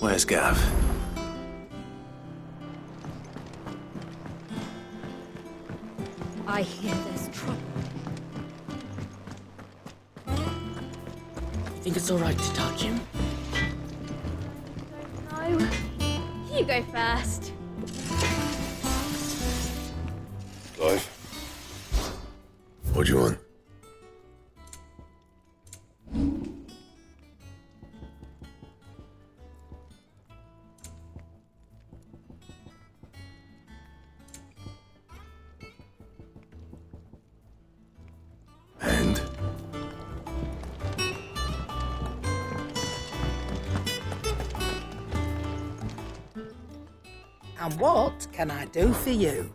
Where's Gav? I hear there's trouble. You think it's alright to touch him? No. You go first. Clive? What do you want? And? And what can I do for you?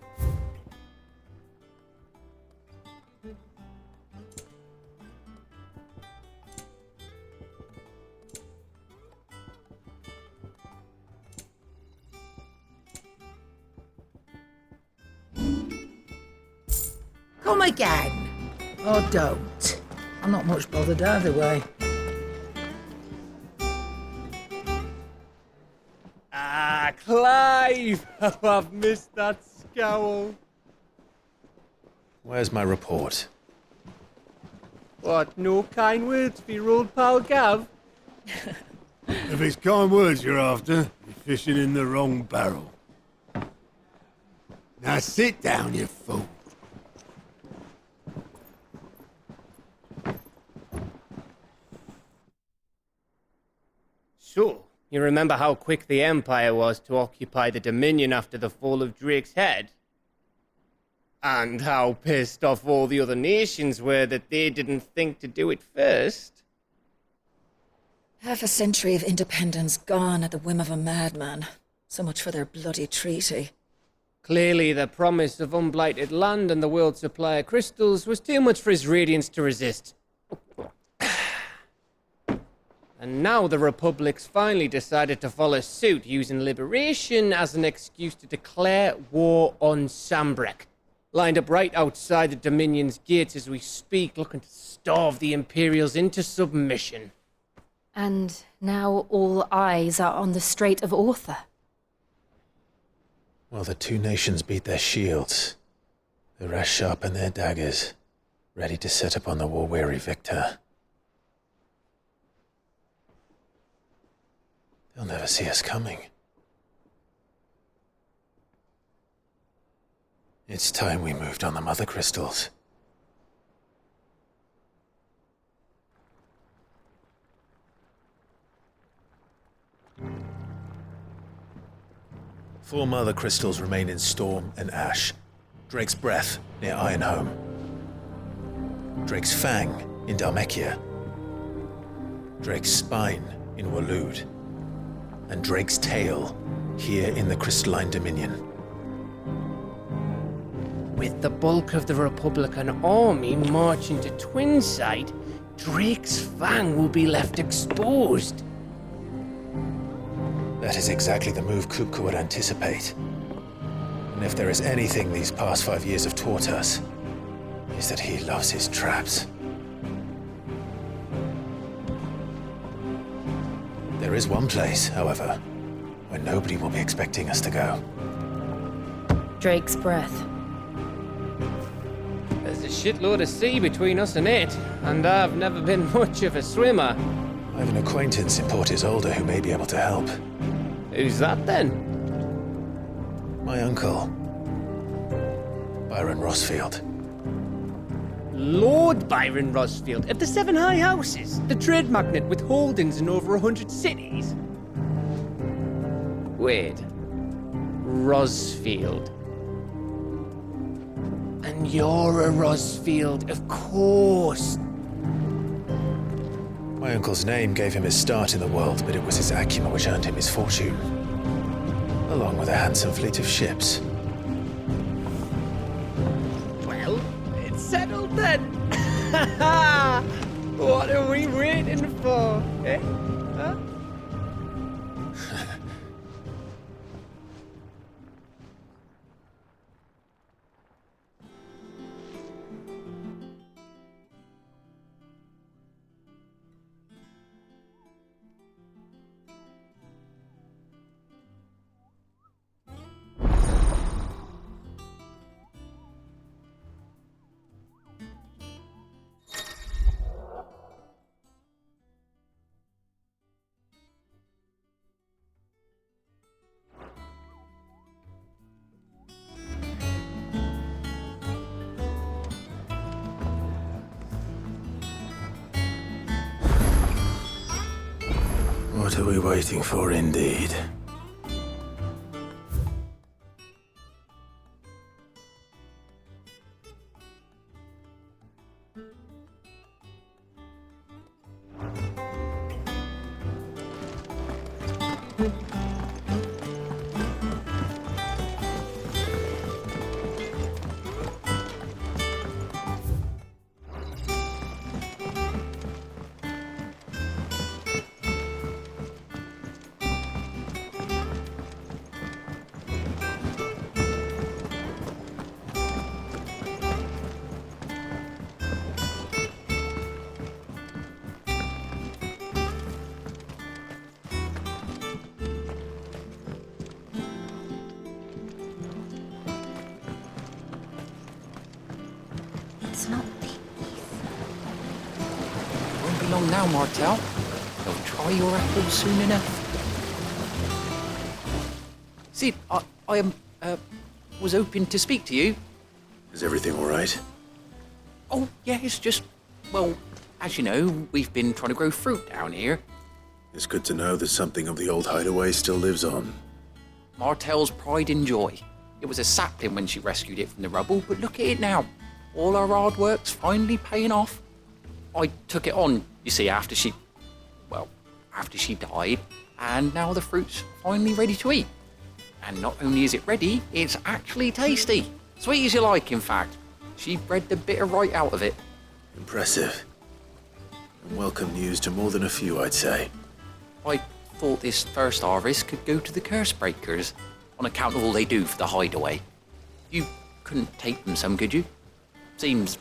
Come again. Or don't. I'm not much bothered either way. Ah, Clive! Oh, I've missed that scowl. Where's my report? What, no kind words for your old pal Gav? If it's kind words you're after, you're fishing in the wrong barrel. Now sit down, you fool. So, you remember how quick the Empire was to occupy the Dominion after the fall of Drake's head? And how pissed off all the other nations were that they didn't think to do it first? Half a century of independence gone at the whim of a madman. So much for their bloody treaty. Clearly, the promise of unblighted land and the world's supply of crystals was too much for his radiance to resist. And now the Republic's finally decided to follow suit, using liberation as an excuse to declare war on Sambrek. Lined up right outside the Dominion's gates as we speak, looking to starve the Imperials into submission. And now all eyes are on the Strait of Author. Well, the two nations beat their shields. The rest sharpen their daggers, ready to set upon the war-weary victor. They'll never see us coming. It's time we moved on the mother crystals. Four mother crystals remain in Storm and Ash. Drake's Breath near Ironhome. Drake's Fang in Dhalmekia. Drake's Spine in Waloed. And Drake's Tail here in the Crystalline Dominion. With the bulk of the Republican army marching to Twinside, Drake's Fang will be left exposed. That is exactly the move Kupka would anticipate. And if there is anything these past 5 years have taught us, is that he loves his traps. There is one place, however, where nobody will be expecting us to go. Drake's Breath. There's a shitload of sea between us and it, and I've never been much of a swimmer. I have an acquaintance in Port Isolde who may be able to help. Who's that then? My uncle, Byron Rossfield. Lord Byron Rosfield of the Seven High Houses, the trade magnate with holdings in over 100 cities. Wait, Rosfield. And you're a Rosfield, of course. My uncle's name gave him his start in the world, but it was his acumen which earned him his fortune, along with a handsome fleet of ships. Well, it's settled then. What are we waiting for, eh? Huh? What are we waiting for, indeed? It's not Won't be long now, Martel. They'll try your apples soon enough. Sid, I was hoping to speak to you. Is everything all right? Oh, yeah, it's just, well, as you know, we've been trying to grow fruit down here. It's good to know that something of the old hideaway still lives on. Martel's pride and joy. It was a sapling when she rescued it from the rubble, but look at it now. All our hard work's finally paying off. I took it on, you see, after she died, and now the fruit's finally ready to eat. And not only is it ready, it's actually tasty. Sweet as you like, in fact. She bred the bitter right out of it. Impressive. And welcome news to more than a few, I'd say. I thought this first harvest could go to the curse breakers, on account of all they do for the hideaway. You couldn't take them some, could you? Seems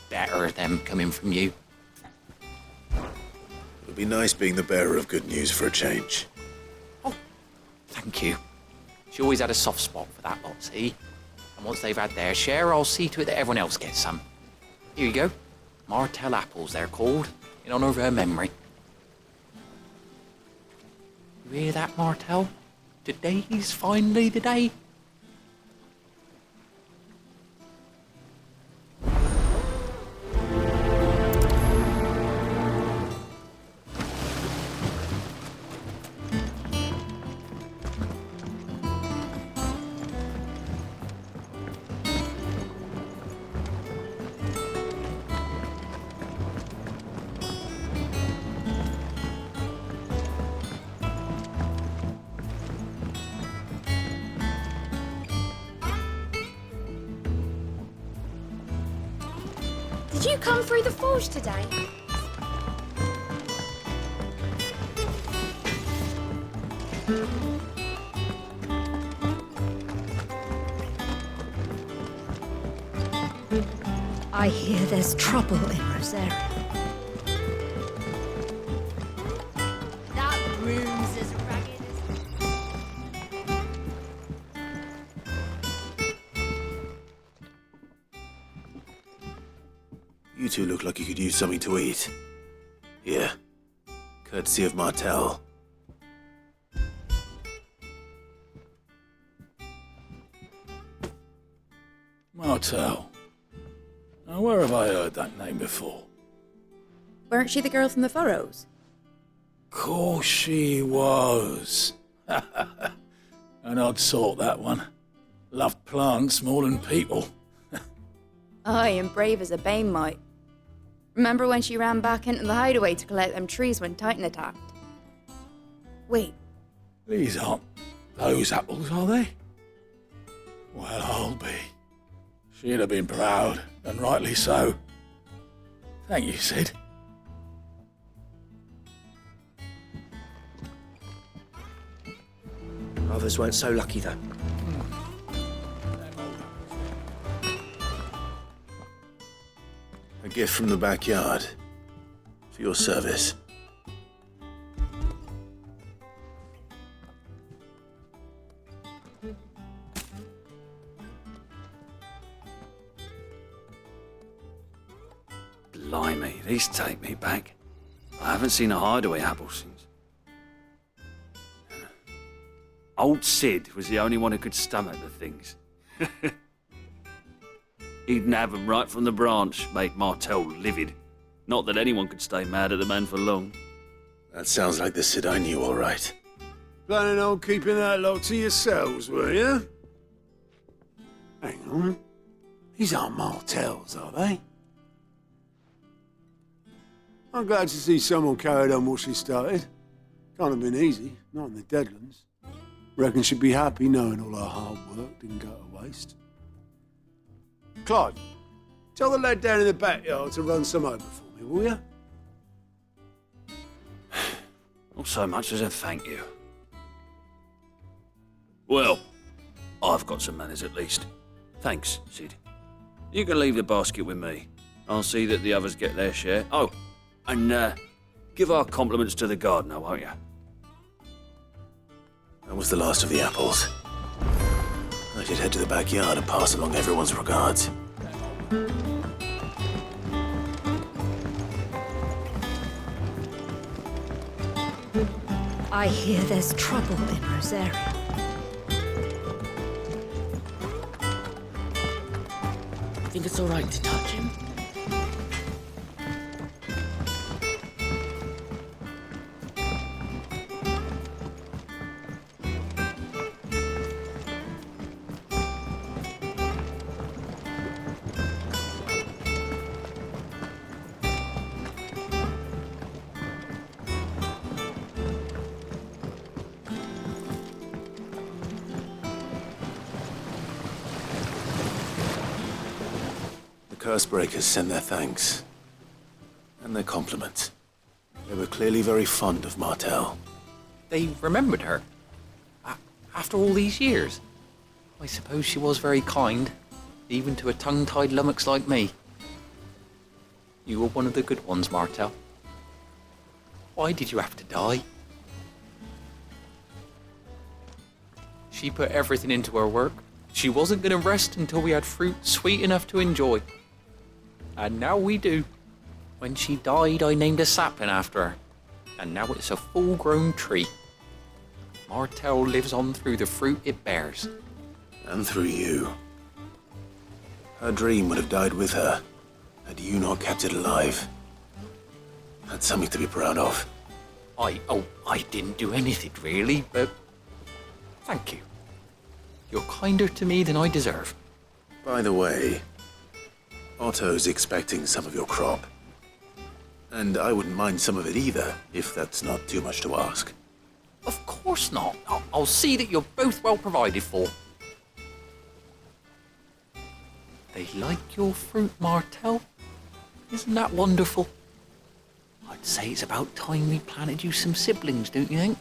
better them coming from you. It would be nice being the bearer of good news for a change. Oh, thank you. She always had a soft spot for that lot, see? And once they've had their share, I'll see to it that everyone else gets some. Here you go. Martel apples, they're called, in honour of her memory. You hear that, Martel? Today's finally the day. Did you come through the forge today? I hear there's trouble in Rosaria. That room's as ragged You two look like you could use something to eat. Here. Courtesy of Martel. Martel. Now, where have I heard that name before? Weren't she the girl from the Furrows? Course she was. An odd sort, that one. Loved plants more than people. Aye, and brave as a bane might. Remember when she ran back into the hideaway to collect them trees when Titan attacked? Wait, These aren't those apples, are they? Well, I'll be. She'd have been proud, and rightly so. Thank you, Sid. Others weren't so lucky, though. A gift from the backyard. For your service. Blimey, these take me back. I haven't seen a hideaway apple since. Old Sid was the only one who could stomach the things. He'd nab 'em right from the branch, made Martel livid. Not that anyone could stay mad at the man for long. That sounds like the Sid I knew, all right. Planning on keeping that lot to yourselves, were you? Hang on. These aren't Martells, are they? I'm glad to see someone carried on what she started. Can't have been easy, not in the Deadlands. Reckon she'd be happy knowing all her hard work didn't go to waste. Clive, tell the lad down in the backyard to run some over for me, will you? Not so much as a thank you. Well, I've got some manners at least. Thanks, Sid. You can leave the basket with me. I'll see that the others get their share. Oh, and give our compliments to the gardener, won't you? That was the last of the apples. I should head to the backyard and pass along everyone's regards. I hear there's trouble in Rosaria. Think it's all right to touch him? Cursebreakers sent their thanks. And their compliments. They were clearly very fond of Martell. They remembered her. After all these years. I suppose she was very kind, even to a tongue-tied lummox like me. You were one of the good ones, Martell. Why did you have to die? She put everything into her work. She wasn't going to rest until we had fruit sweet enough to enjoy. And now we do. When she died, I named a sapling after her. And now it's a full-grown tree. Martell lives on through the fruit it bears. And through you. Her dream would have died with her, had you not kept it alive. That's something to be proud of. I didn't do anything really, but thank you. You're kinder to me than I deserve. By the way, Otto's expecting some of your crop. And I wouldn't mind some of it either, if that's not too much to ask. Of course not. I'll see that you're both well provided for. They like your fruit, Martell. Isn't that wonderful? I'd say it's about time we planted you some siblings, don't you think?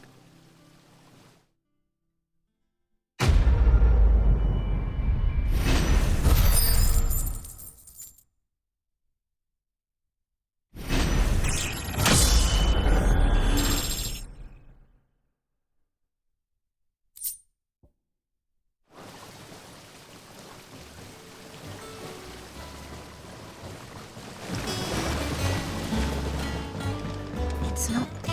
It's not the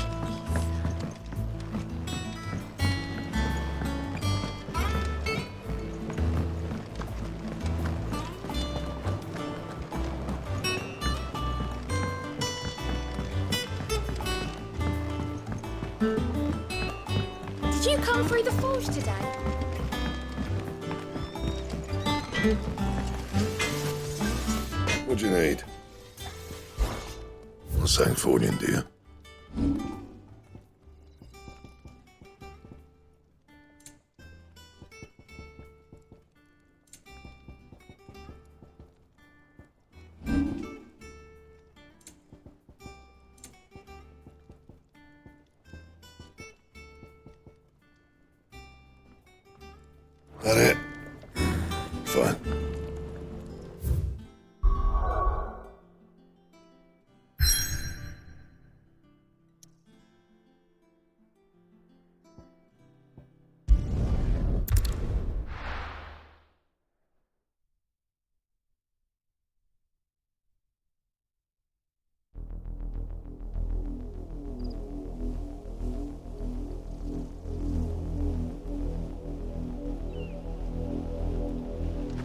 Did you come through the forge today? What do you need? Not saying forging, do you? That it? Fine.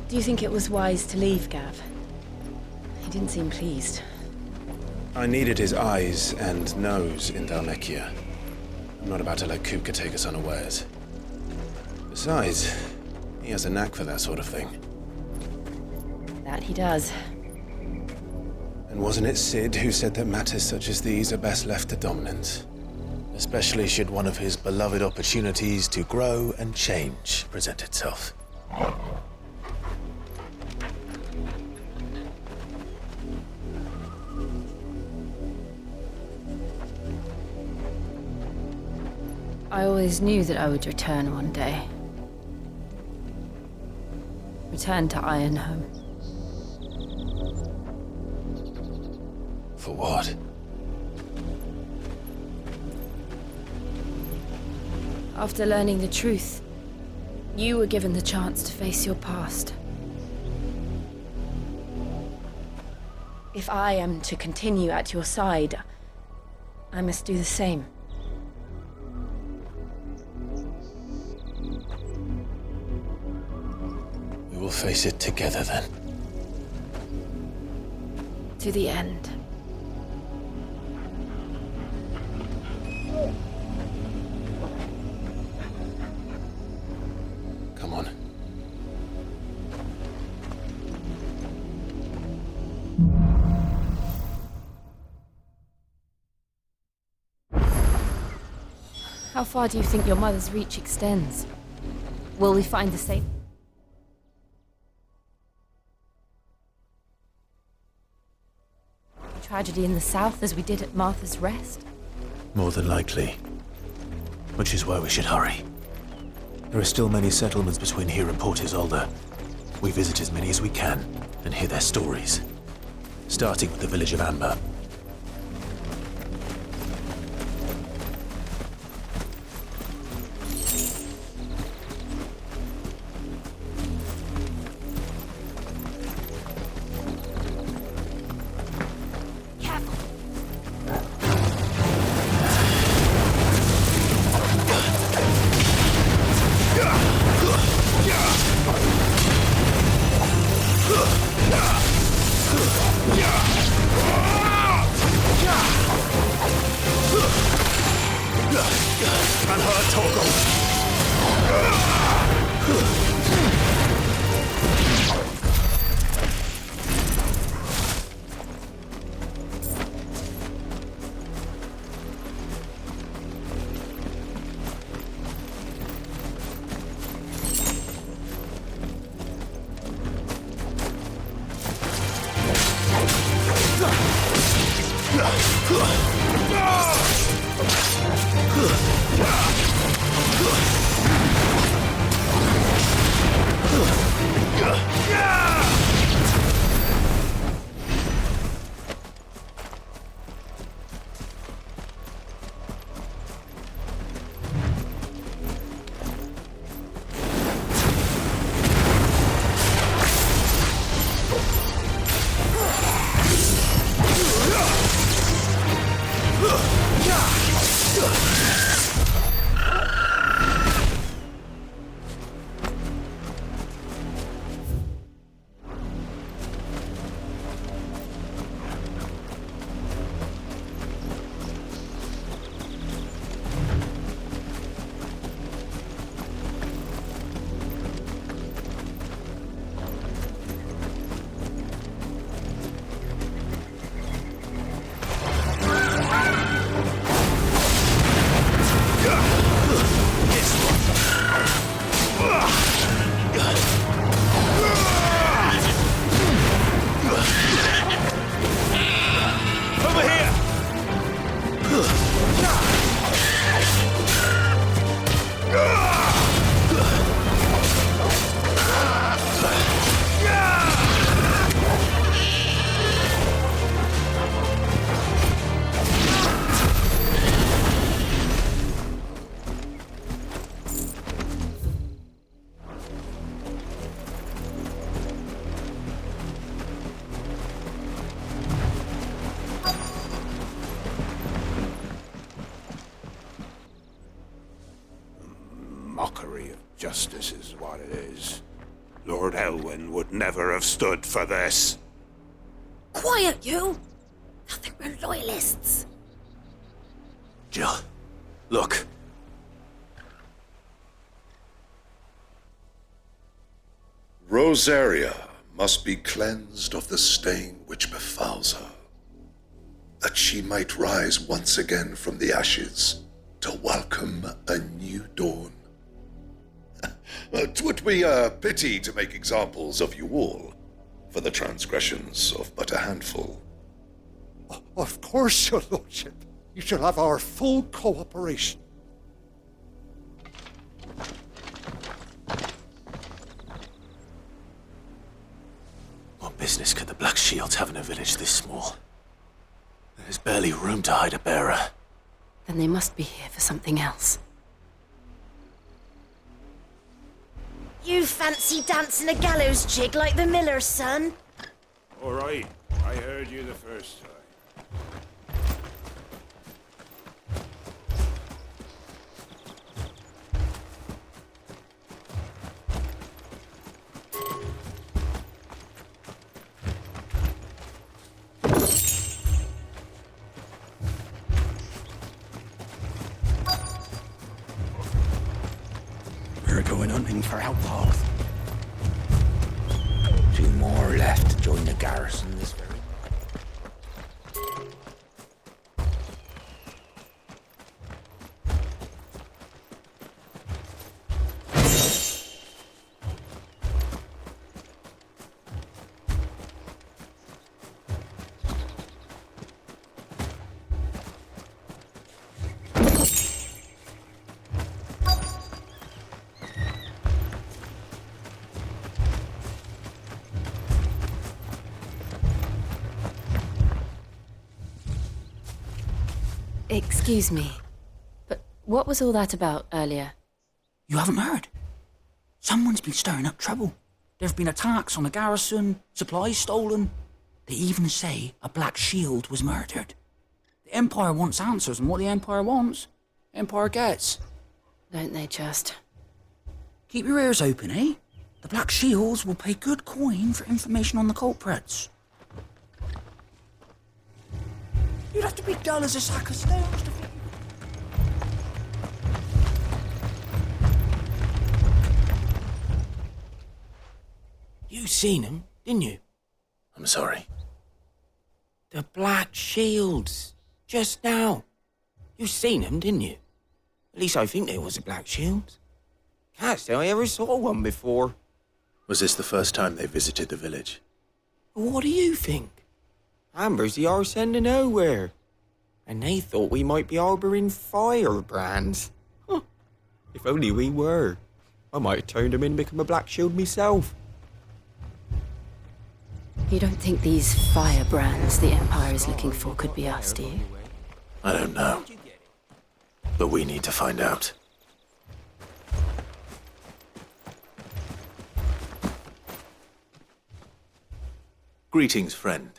Do you think it was wise to leave, Gav? He didn't seem pleased. I needed his eyes and nose in Dhalmekia. I'm not about to let Kupka take us unawares. Besides, he has a knack for that sort of thing. That he does. And wasn't it Sid who said that matters such as these are best left to dominance? Especially should one of his beloved opportunities to grow and change present itself. I always knew that I would return one day. Return to Ironhome. For what? After learning the truth, you were given the chance to face your past. If I am to continue at your side, I must do the same. We will face it together then. To the end. Come on. How far do you think your mother's reach extends? Will we find the safe? Tragedy in the south as we did at Martha's Rest? More than likely. Which is why we should hurry. There are still many settlements between here and Port Isolde. We visit as many as we can and hear their stories. Starting with the village of Amber. Mockery of justice is what it is. Lord Elwyn would never have stood for this. Quiet, you! I think we're loyalists. Jill, look. Rosaria must be cleansed of the stain which befouls her, that she might rise once again from the ashes to welcome a new dawn. 'Twould be a pity to make examples of you all for the transgressions of but a handful. Of course, your lordship. You shall have our full cooperation. What business could the Black Shields have in a village this small? There's barely room to hide a bearer. Then they must be here for something else. You fancy dancing a gallows jig like the miller's son? All right. I heard you the first time. We're going hunting for outlaws. 2 more left to join the garrison this very Excuse me, but what was all that about earlier? You haven't heard? Someone's been stirring up trouble. There've been attacks on the garrison, supplies stolen. They even say a Black Shield was murdered. The Empire wants answers, and what the Empire wants, Empire gets. Don't they just? Keep your ears open, eh? The Black Shields will pay good coin for information on the culprits. You'd have to be dull as a sack of stones to figure. You seen him, didn't you? I'm sorry. The Black Shields. Just now. You seen them, didn't you? At least I think there was a Black Shield. Can't say I ever saw one before. Was this the first time they visited the village? What do you think? Amber's the arse end of nowhere. And they thought we might be harbouring firebrands. Huh. If only we were. I might have turned them in and become a Black Shield myself. You don't think these firebrands the Empire is looking for could be us, do you? I don't know. But we need to find out. Greetings, friend.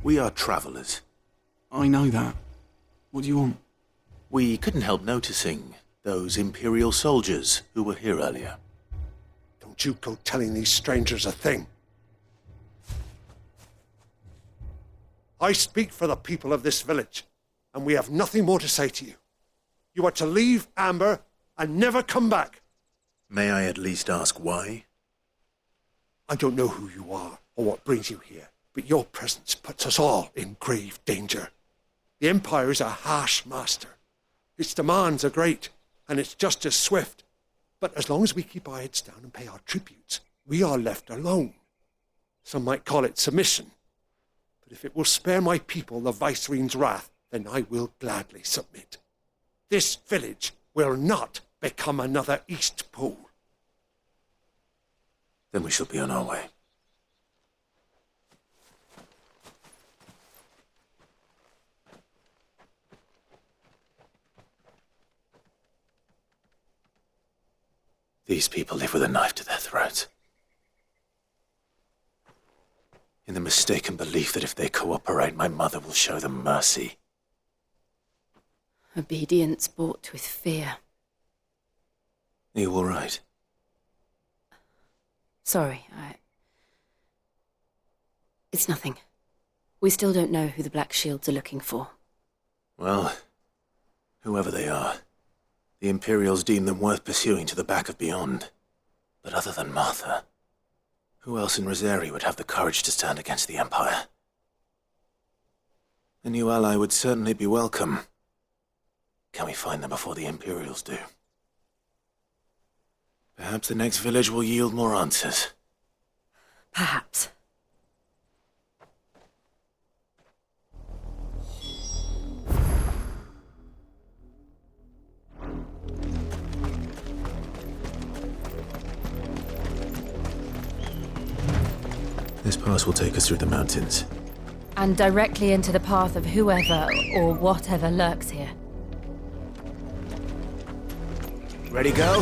We are travelers. I know that. What do you want? We couldn't help noticing those Imperial soldiers who were here earlier. Don't you go telling these strangers a thing. I speak for the people of this village, and we have nothing more to say to you. You are to leave Amber and never come back. May I at least ask why? I don't know who you are or what brings you here, but your presence puts us all in grave danger. The Empire is a harsh master. Its demands are great, and its justice swift. But as long as we keep our heads down and pay our tributes, we are left alone. Some might call it submission. But if it will spare my people the Viceroy's wrath, then I will gladly submit. This village will not become another East Pool. Then we shall be on our way. These people live with a knife to their throats. In the mistaken belief that if they cooperate, my mother will show them mercy. Obedience bought with fear. Are you all right? Sorry, It's nothing. We still don't know who the Black Shields are looking for. Well, whoever they are, the Imperials deem them worth pursuing to the back of beyond. But other than Martha, who else in Rosari would have the courage to stand against the Empire? A new ally would certainly be welcome. Can we find them before the Imperials do? Perhaps the next village will yield more answers. Perhaps. This pass will take us through the mountains. And directly into the path of whoever or whatever lurks here. Ready, go?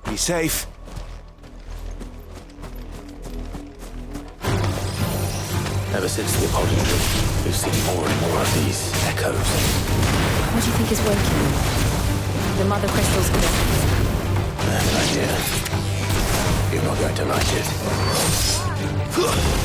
Be safe. Ever since the apology, we've seen more and more of these echoes. What do you think is waking them? The Mother Crystal's curses? I have an idea. You're not going to like it. Ugh!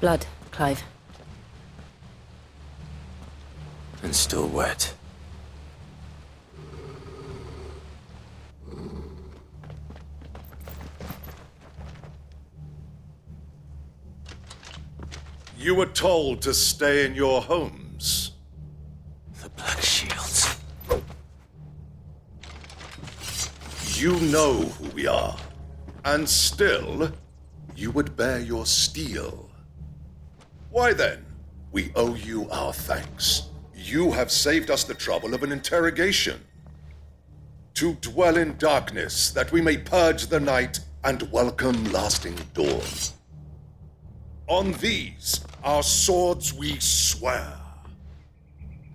Blood, Clive. And still wet. You were told to stay in your homes. The Black Shields. You know who we are. And still, you would bear your steel. Why then, we owe you our thanks. You have saved us the trouble of an interrogation. To dwell in darkness, that we may purge the night and welcome lasting dawn. On these, our swords we swear.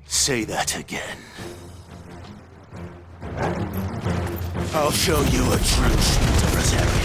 Say that again. I'll show you a true shield of Rosaria.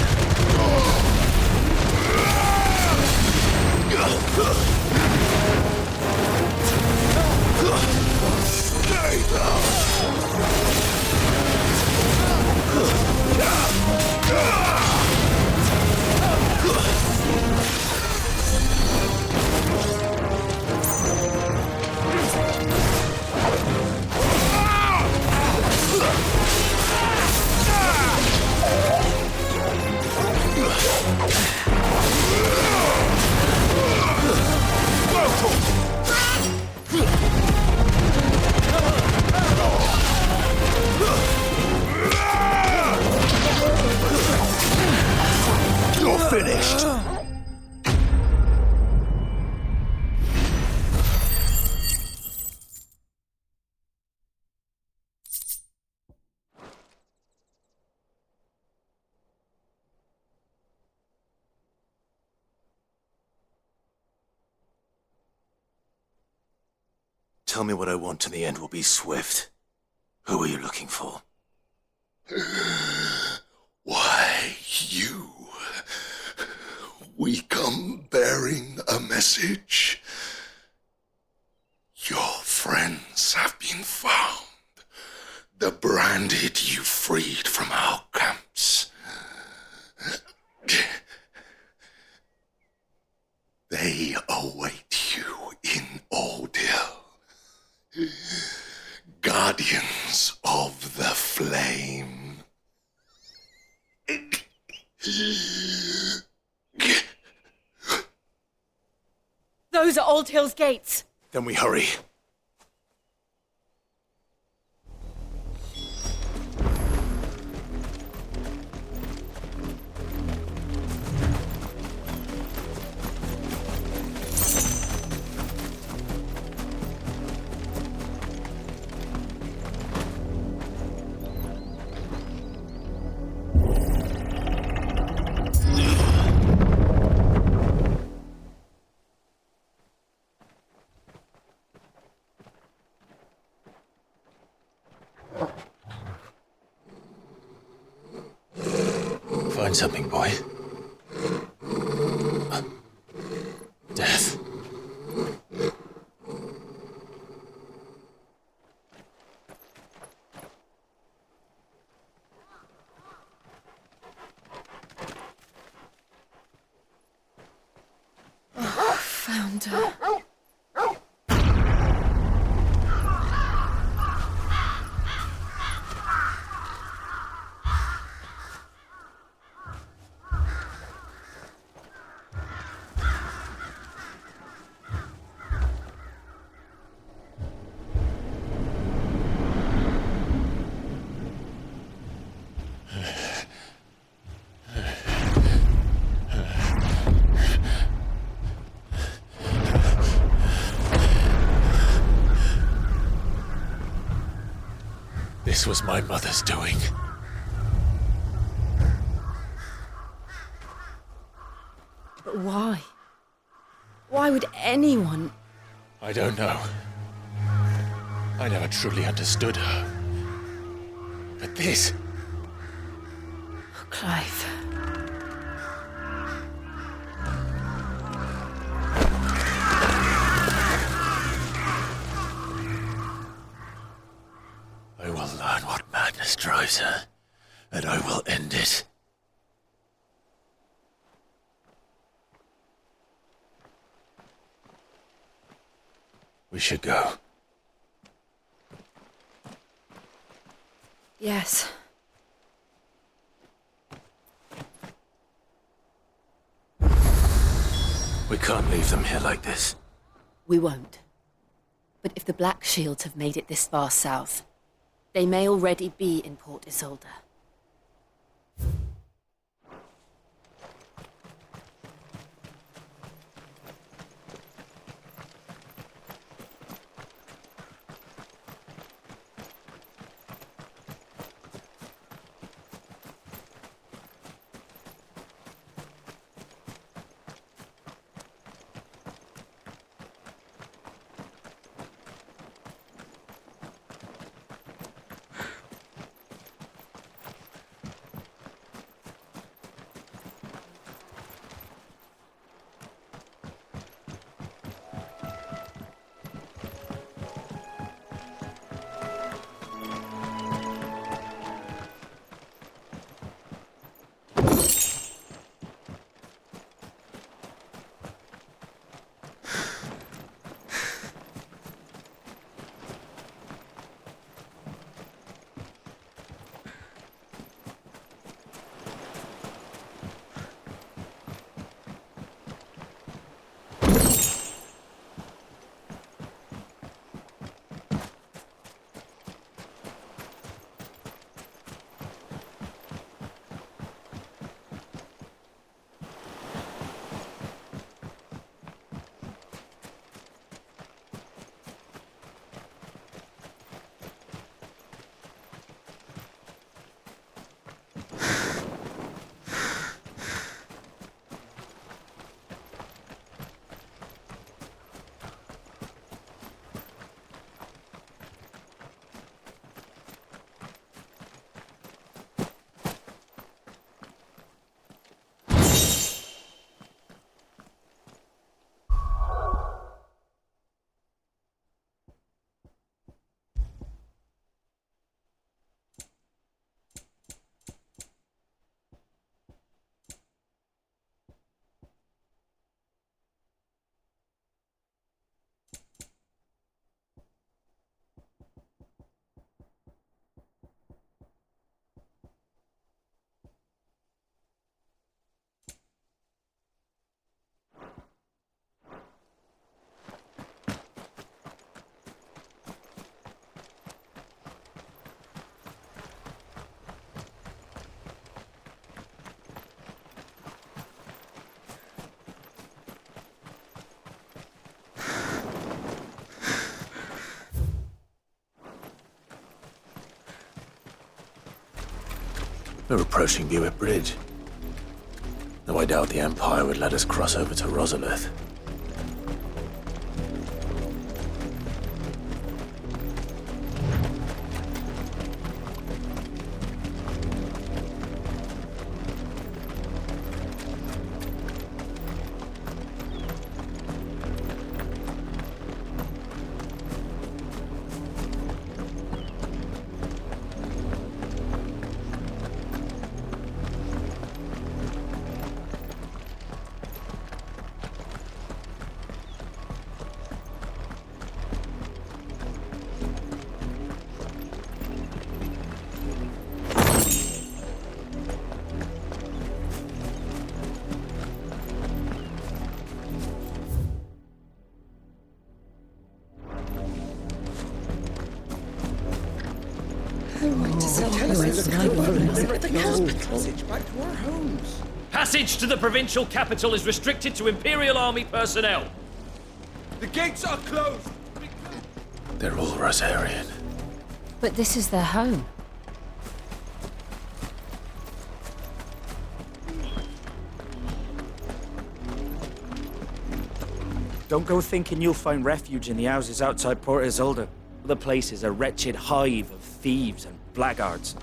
You're finished. Tell me what I want and the end will be swift. Who are you looking for? Why, you. We come bearing a message. Your friends have been found. The branded you freed from our camps. They await you in Ordeal. Guardians of the Flame. Those are Old Hill's gates. Then we hurry. Find something, boy. Death. Found her. This was my mother's doing. But why? Why would anyone? I don't know. I never truly understood her. But this... Oh, Clive. I will learn what madness drives her, and I will end it. We should go. Yes. We can't leave them here like this. We won't. But if the Black Shields have made it this far south, they may already be in Port Isolde. We're approaching Buick Bridge. Though I doubt the Empire would let us cross over to Rosalith. Passage to the provincial capital is restricted to Imperial Army personnel. The gates are closed! They're all Rosarian. But this is their home. Don't go thinking you'll find refuge in the houses outside Port Isolde. The place is a wretched hive of thieves and blackguards.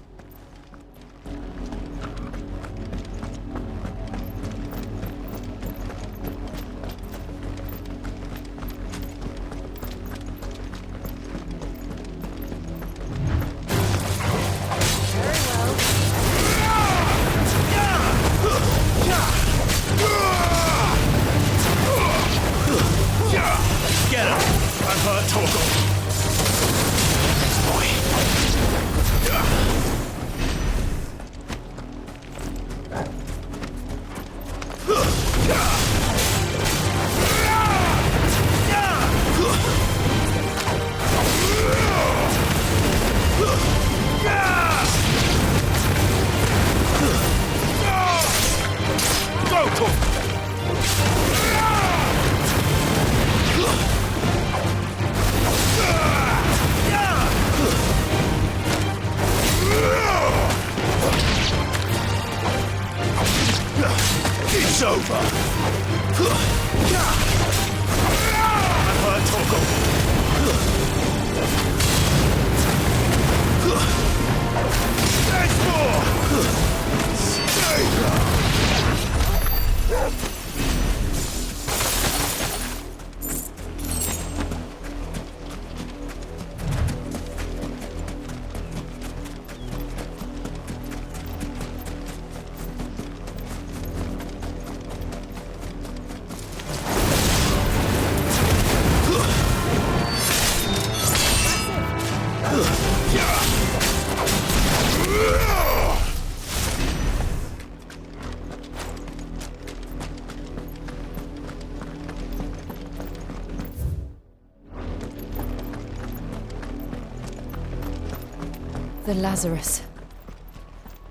Get him! I'm hurt. The Lazarus.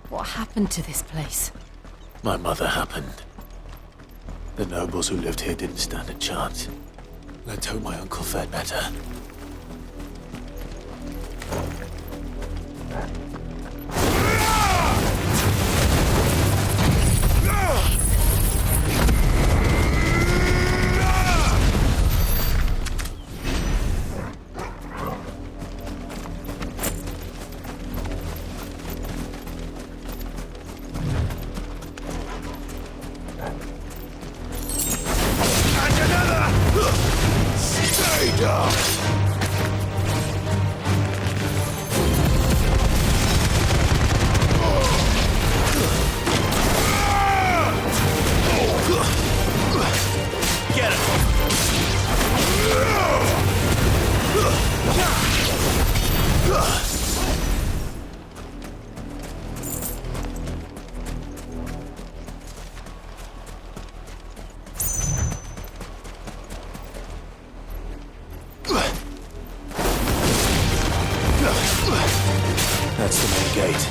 What happened to this place? My mother happened. The nobles who lived here didn't stand a chance. Let's hope my uncle fared better. That's the main gate.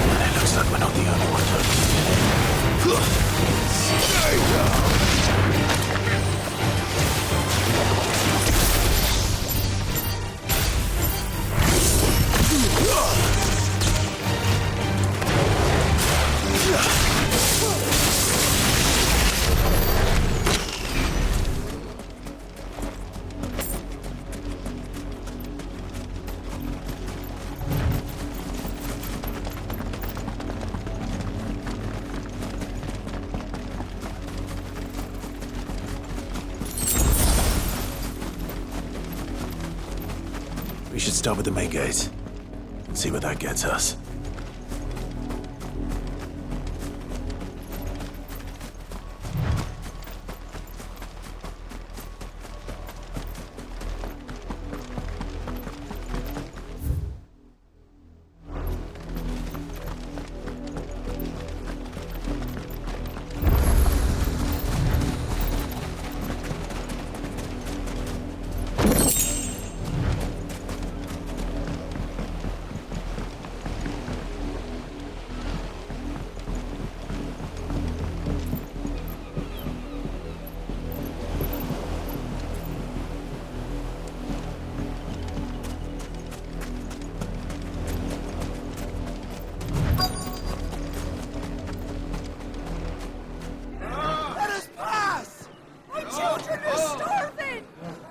And it looks like we're not the only ones We should start with the main gate and see where that gets us.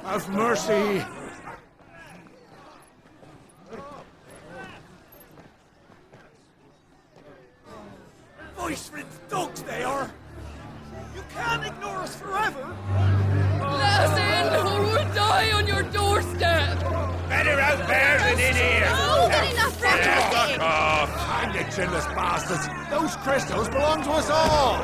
Have mercy! Voice-ripped dogs they are! You can't ignore us forever! Let us in, or we'll die on your doorstep! Better out there than in here! More than enough Fuck off! Hang the chinless bastards! Those crystals belong to us all!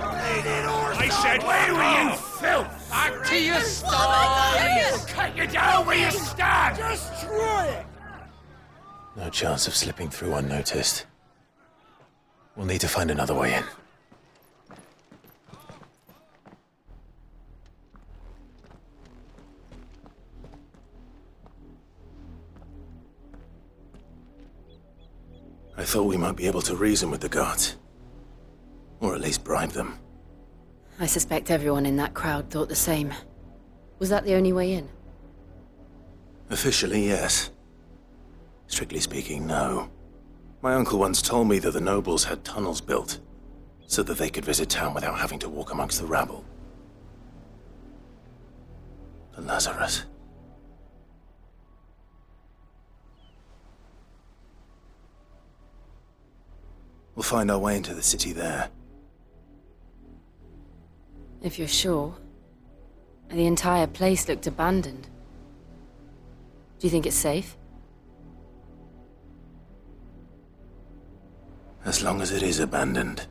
I said, where were you, filth? Back to your sties! Cut you down where you stand! Destroy it! No chance of slipping through unnoticed. We'll need to find another way in. I thought we might be able to reason with the guards. Or at least bribe them. I suspect everyone in that crowd thought the same. Was that the only way in? Officially, yes. Strictly speaking, no. My uncle once told me that the nobles had tunnels built. so that they could visit town without having to walk amongst the rabble. The Lazarus. We'll find our way into the city there. If you're sure. The entire place looked abandoned. Do you think it's safe? As long as it is abandoned.